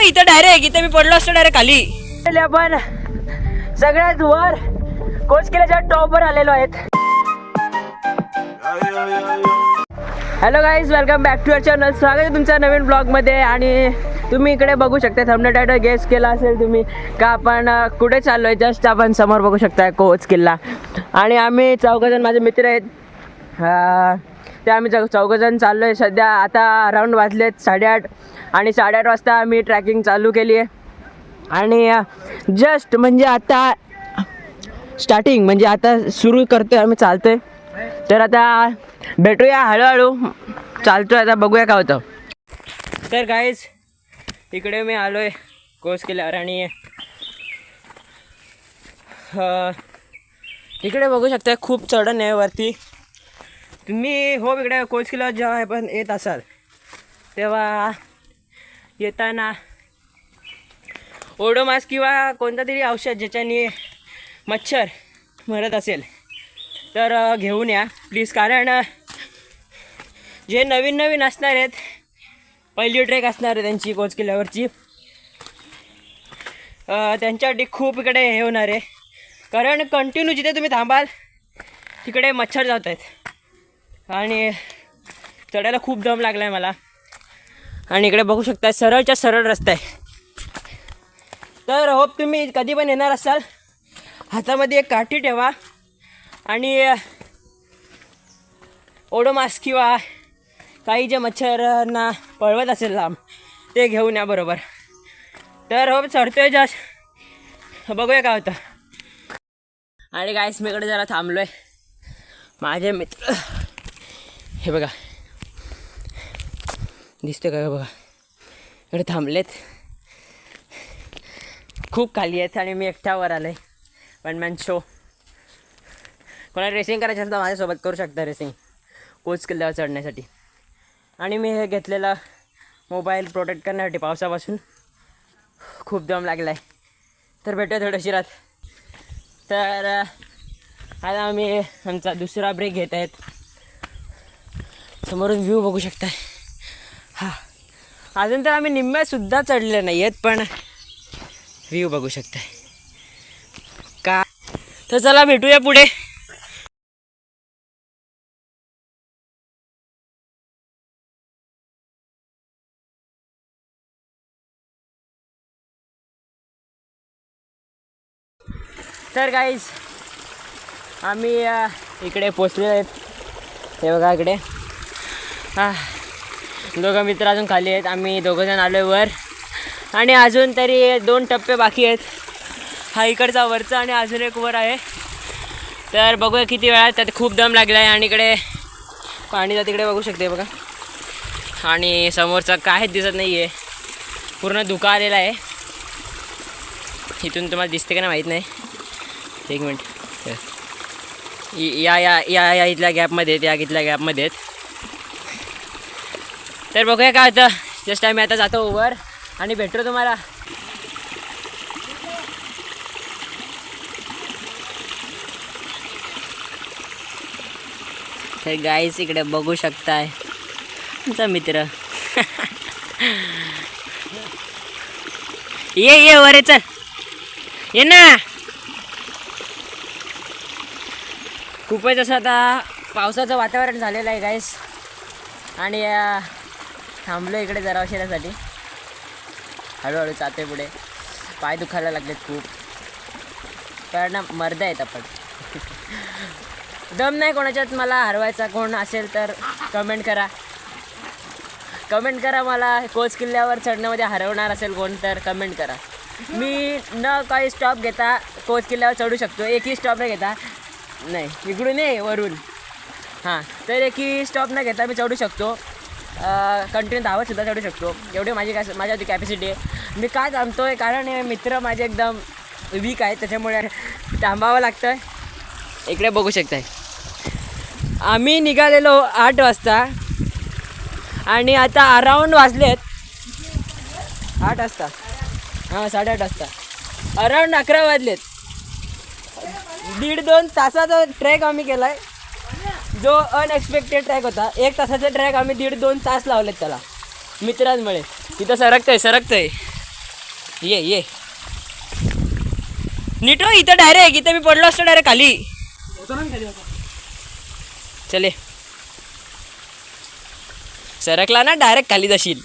इथं डायरेक्ट इथे मी पडलो असतो डायरेक्ट खाली. आपण सगळ्यात वर कोच किल्ल्याच्या टॉपवर आलेलो आहेत. Hello guys, welcome back to your channel. स्वागत आहे तुमच्या नवीन ब्लॉगमध्ये. आणि तुम्ही इकडे बघू शकता, थंबनेल टायटल गेस केला असेल तुम्ही का आपण कुठे चाललो आहे. जस्ट आपण समोर बघू शकता कोच किल्ला. आणि आम्ही चौघजण, माझे मित्र आहेत, ते आम्ही चौघजण चाललो आहे. सध्या आता अराऊंड वाजलेत 8:30 आणि 8:30 वाजता आम्ही ट्रॅकिंग चालू केली आहे. आणि जस्ट म्हणजे आता स्टार्टिंग, म्हणजे आता सुरू करतो आहे आम्ही, चालतो आहे. तर आता भेटूया हळूहळू, चालतो आहे आता, बघूया काय होतं. तर गाईज इकडे मी आलो आहे कोच किल्ल्यावर. आणि इकडे बघू शकता खूप चढण आहे वरती. तुम्ही हो इकडे कोच किल्ल्यावर जेव्हा आपण येत असाल तेव्हा येताना ओडोमास किंवा कोणता तरी औषध ज्याच्याने मच्छर मरत असेल तर घेऊन या प्लीज. कारण जे नवीन असणार आहेत, पहिली ट्रेक असणार आहे त्यांची कोच किल्ल्यावरची, त्यांच्यासाठी खूप इकडे हे होणार आहे. कारण कंटिन्यू जिथे तुम्ही थांबाल तिकडे मच्छर जात आहेत आणि चढायला खूप दम लागला आहे मला. आणि इकडे बघू शकता सरळच्या सरळ रस्ता आहे. तर होप तुम्ही कधी पण येणार असाल, हातामध्ये एक काठी ठेवा आणि ओडोमास किंवा काही जे मच्छरांना पळवत असेल लांब ते घेऊन या बरोबर. तर होप चढतोय जस्ट, बघूया काय होतं. आणि गाईस मी इकडे जरा थांबलो आहे. माझे मित्र हे बघा, दिसते का बघा, इकडे थांबलेत, खूप खाली आहेत. आणि मी एकट्यावर आलो आहे. One man show. कोणाला रेसिंग करायची असेल तर माझ्यासोबत करू शकता रेसिंग कोच किल्ल्यावर चढण्यासाठी. आणि मी हे घेतलेला मोबाईल प्रोटेक्ट करण्यासाठी पावसापासून. खूप दम लागला आहे. तर भेटूया थोड्याशी रात. तर आता आम्ही आमचा दुसरा ब्रेक घेत आहेत. समोरून व्ह्यू बघू शकताय. हां, अजून तर आम्ही निम्म्यासुद्धा चढले नाही आहेत, पण व्ह्यू बघू शकताय का. तर चला भेटूया पुढे. तर गाईज आम्ही इकडे पोचलेलो आहेत. हे बघा इकडे दोघं मित्र अजून खाली आहेत. आम्ही दोघंजण आलो आहे वर. आणि अजून तरी 2 टप्पे बाकी आहेत. हा इकडचा वरचा आणि अजून एक वर आहे. तर बघूया किती वेळात. त्यात खूप दम लागला आहे. आणि इकडे पाणीचा तिकडे बघू शकते बघा. आणि समोरचा काहीच दिसत नाही आहे, पूर्ण धुका आलेला आहे. इथून तुम्हाला दिसते का ना माहीत नाही. एक मिनिट. या इथल्या गॅपमध्ये आहेत, या इथल्या गॅपमध्ये आहेत. तर बघूया काय होतं. जस्ट आम्ही आता जातो वर आणि भेटतो तुम्हाला. तर गाईस इकडे बघू शकताय तुमचा मित्र. ये वर चल, ये ना. खूपच असं आता पावसाचं वातावरण झालेलं आहे गाईस. आणि थांबलो इकडे जरा उशिरासाठी. हळूहळू जाते पुढे. पाय दुखायला लागलेत खूप, कारण मर्द आहेत आपण. दम नाही कोणाच्यात मला हरवायचा. कोण असेल तर कमेंट करा मला. कोच किल्ल्यावर चढण्यामध्ये हरवणार असेल कोण तर कमेंट करा. मी न काही स्टॉप घेता कोच किल्ल्यावर चढू शकतो. एकही स्टॉप न घेता, नाही इकडून नाही वरून, हां, तर एकही स्टॉप न घेता मी चढू शकतो. कंटिन्यू धावतसुद्धा चढू शकतो. एवढी माझ्यावरती कॅपॅसिटी आहे. मी काय थांबतो आहे कारण मित्र माझे एकदम वीक आहेत, त्याच्यामुळे थांबावं लागतं आहे. इकडे बघू शकताय आम्ही निघालेलो 8 वाजता आणि आता अराऊंड वाजलेत 8 वाजता, हां 8:30 वाजता, अराऊंड 11 वाजलेत. 1.5-2 तासाचा ट्रॅक आम्ही केला आहे, जो अनएक्सपेक्टेड ट्रॅक होता. 1 तासाचा ट्रॅक आम्ही 1.5-2 तास लावलेत त्याला मित्रांमुळे. तिथं सरकतंय ये नीट हो, इथं डायरेक्ट इथं मी पडलो असतो डायरेक्ट खाली. चले सरकला ना डायरेक्ट खाली जाशील.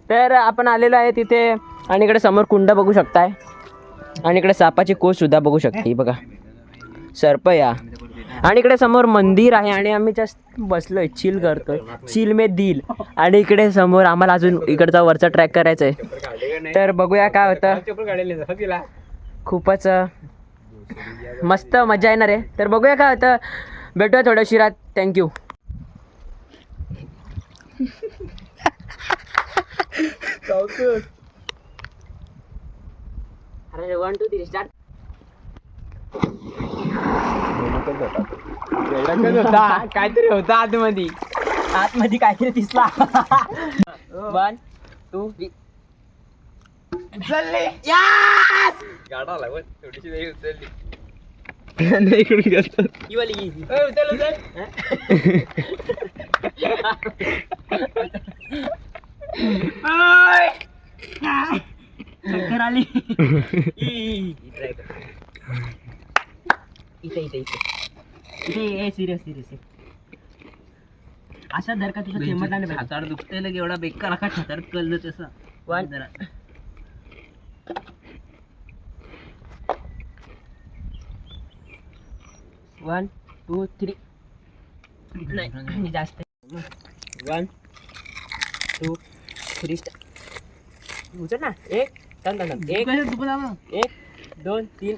तर आपण आलेलो आहे तिथे आणि इकडे समोर कुंड बघू शकताय आणि इकडे सापाची कोच सुद्धा बघू शकते बघा, सर्प या. आणि इकडे समोर मंदिर आहे आणि आम्ही जस्ट बसलोय, चिल करतोय, चिल में दिल. आणि इकडे समोर आम्हाला अजून इकडचा वरचा ट्रॅक करायचा आहे. तर बघूया काय होतं. खूपच मस्त मजा येणार आहे. तर बघूया काय होतं. भेटूया थोड्या शिरात. थँक्यू. अरे 1 2 3 स्टार्ट. काहीतरी होता आतमध्ये काहीतरी दिसला. 1 2 3 उचलले. गाडा लागत थोडीशी वेळ उचलली. नाही इकडून गेलो ही वाली उचल. चक्कर आली. इथे सिरियस अशा धर का तुझा चेंबर हातार दुखतेला एवढा बेकार का हातार कळलं तसं. 1 2 3 नाही जास्त. 1 2 3 स्टार्ट. उचल ना. 1 2 3.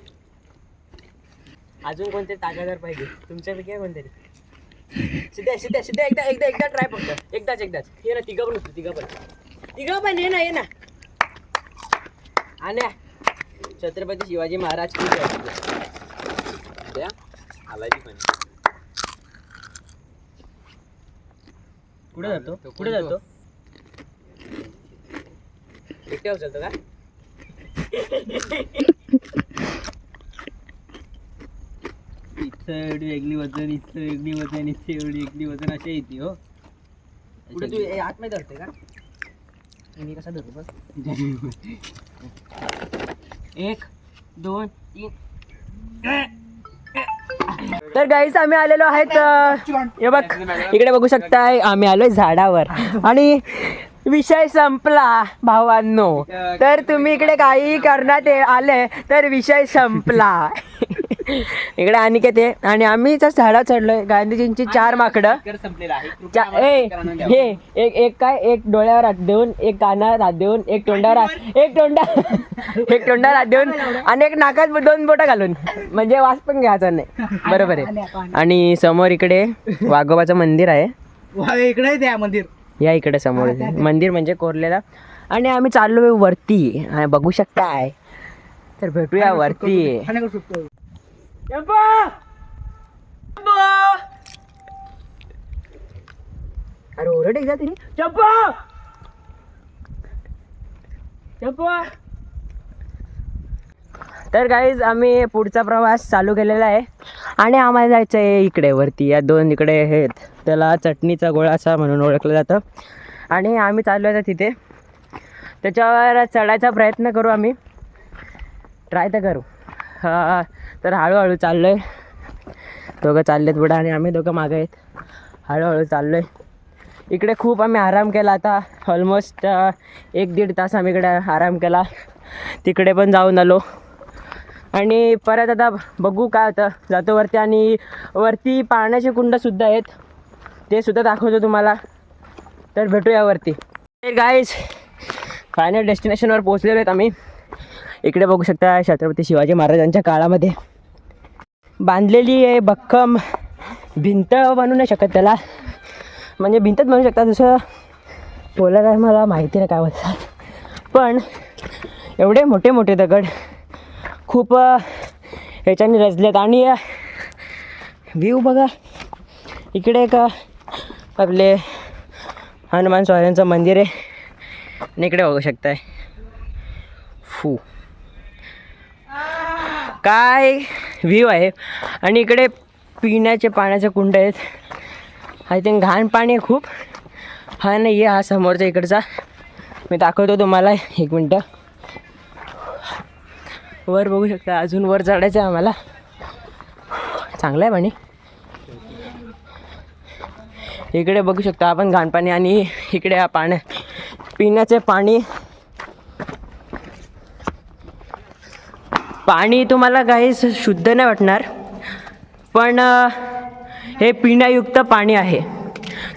अजून कोणते ताकददार पाहिजे तुमच्यापैकी कोणतरी. सिद्धा एकदा ट्राय फक्त. एकदाच ये ना. तिघं पण ये ना. आणि छत्रपती शिवाजी महाराज की जय. कुठे जातो एकटे उचलतो का. इथं एवढी वेगळी वजन, इथं वेगळी वजन, इथे एवढी वेगळी वजन अशा येते. हो पुढे तू आतमध्ये धरते का. मी कसा धरतो बघ. 1 2 3. तर गाईस आम्ही आलेलो आहेत. हे बघ इकडे बघू शकताय. आम्ही आलोय झाडावर आणि विषय संपला भावांनो. तर तुम्ही इकडे काही करण्यात आले तर विषय संपला. इकडे अनिकेत आहे आणि आम्ही त्या झाडावर चढलोय. गांधीजींची 4 माकडं. हे एक काय, एक डोळ्यावर हात देऊन, एक कानावर हात देऊन, एक तोंडावर हात देऊन आणि एक नाकात 2 बोटं घालून, म्हणजे वास पण घ्यायचा नाही. बरोबर आहे. आणि समोर इकडे वाघोबाचं मंदिर आहे. इकडे त्या मंदिर या इकडे समोर मंदिर म्हणजे कोरलेला. आणि आम्ही चाललो वरती बघू शकताय. तर भेटूया वरती. अरे ओरड एकदा तरी. तर गाईज आम्ही पुढचा प्रवास चालू केलेला आहे आणि आम्हाला जायचं आहे इकडे वरती. या 2 इकडे आहेत, त्याला चटणीचा गोळा असा म्हणून ओळखलं जातं. आणि आम्ही चाललो आहे तिथे, त्याच्यावर चढायचा प्रयत्न करू. आम्ही ट्राय तर करू. तर हळूहळू चाललो आहे. दोघं चाललेत पुढं आणि आम्ही दोघं मागं आहेत. हळूहळू चाललो आहे. इकडे खूप आम्ही आराम केला. आता ऑलमोस्ट 1-1.5 तास आम्ही इकडे आराम केला. तिकडे पण जाऊन आलो आणि परत आता बघू काय होतं. जातो वरती आणि वरती पाण्याचे कुंडसुद्धा आहेत, ते सुद्धा दाखवतो तुम्हाला. तर भेटूया वरती. गाईज फायनल डेस्टिनेशनवर पोहोचलेलो आहेत आम्ही. इकडे बघू शकता छत्रपती शिवाजी महाराजांच्या काळामध्ये बांधलेली आहे भक्कम भिंत. बनवू नाही शकत त्याला, म्हणजे भिंतच बनवू शकता. दुसरं बोलायला मला माहिती नाही काय बोलतात, पण एवढे मोठे मोठे दगड खूप ह्याच्याने रचलेत. आणि व्ह्यू बघा, इकडे एक आपले हनुमान स्वामींचं मंदिर आहे आणि इकडे बघू शकताय काय व्ह्यू आहे. आणि इकडे पिण्याचे पाण्याचे कुंड आहेत. आय थिंक घाण पाणी आहे खूप. हा नाही आहे, हा समोरचा इकडचा मी दाखवतो तुम्हाला. एक मिनटं. वर बघू शकता, अजून वर चढायचं आहे आम्हाला. चांगलं आहे पाणी. इकडे बघू शकता आपण घाण पाणी. आणि इकडे हा पिण्याचे पाणी तुम्हाला काही शुद्ध नाही वाटणार, पण हे पिण्यायुक्त पाणी आहे.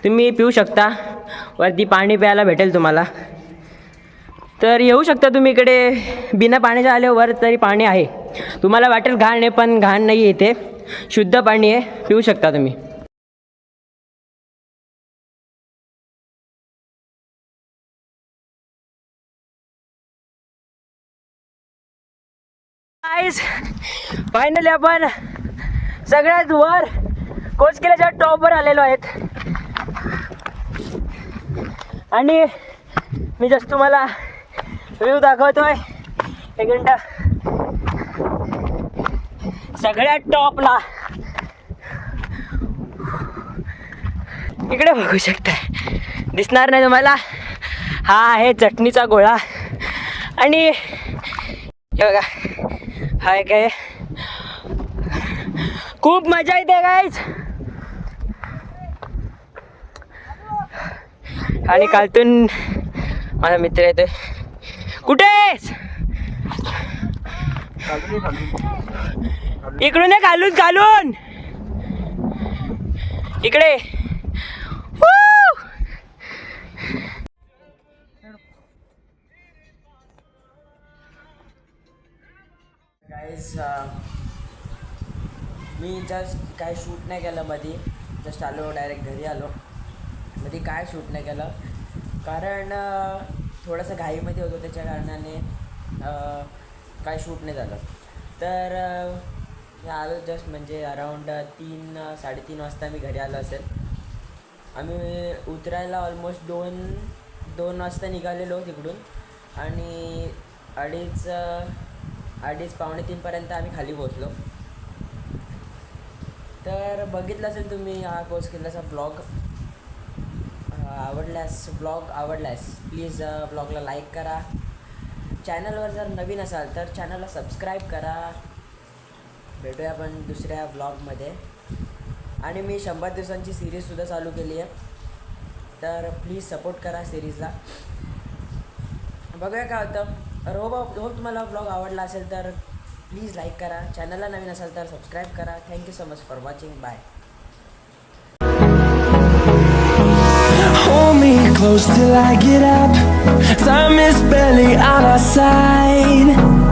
तुम्ही पिऊ शकता. वरती पाणी प्यायला भेटेल तुम्हाला. तर येऊ शकता तुम्ही इकडे. बिना पाण्याच्या आल्यावर तरी पाणी आहे. तुम्हाला वाटेल घाण आहे, पण घाण नाही आहे, इथे शुद्ध पाणी आहे. पिऊ शकता तुम्ही. फायनली आपण सगळ्यात वर कोचकिल्याच्या टॉपवर आलेलो आहेत. आणि मी जस्ट तुम्हाला व्ह्यू दाखवतोय. एक मिनटं. सगळ्यात टॉपला इकडे बघू शकता, दिसणार नाही तुम्हाला, हा आहे चटणीचा गोळा. आणि हे बघा, हा एक आहे. खूप मजा येते गाईज. आणि खालतून माझा मित्र येतोय. कुठेस? इकडून आहे, खालून इकडे. गाईज मी जस्ट काय शूट नाही केलं मध्ये. जस्ट आलो, डायरेक्ट घरी आलो. मध्ये काय शूट नाही केलं कारण थोडंसं घाईमध्ये होतो, त्याच्या कारणाने काय शूट नाही झालं. तर मी आलो जस्ट म्हणजे अराऊंड 3-3:30 वाजता मी घरी आलो असेल. आम्ही उतरायला ऑलमोस्ट 2 वाजता निघालेलो तिकडून. आणि 2:30-3:15पर्यंत आम्ही खाली पोहोचलो. तर बघितलं असेल तुम्ही हा कोचकिल्ल्याचा ब्लॉग. ब्लॉग आवडल्यास प्लीज ब्लॉगला लाईक करा. चॅनलवर जर नवीन असाल तर चॅनलला सबस्क्राईब करा. भेटूया आपण दुसऱ्या ब्लॉगमध्ये. आणि मी 100 दिवसांची सिरीजसुद्धा चालू केली आहे, तर प्लीज सपोर्ट करा सिरीजला. बघूया काय होतं. होप तुम्हाला ब्लॉग आवडला असेल तर प्लीज लाईक करा. चॅनलला नवीन असाल तर सबस्क्राईब करा. Thank you so much for watching. Bye. Hold me close till I get up. Time is barely on our side.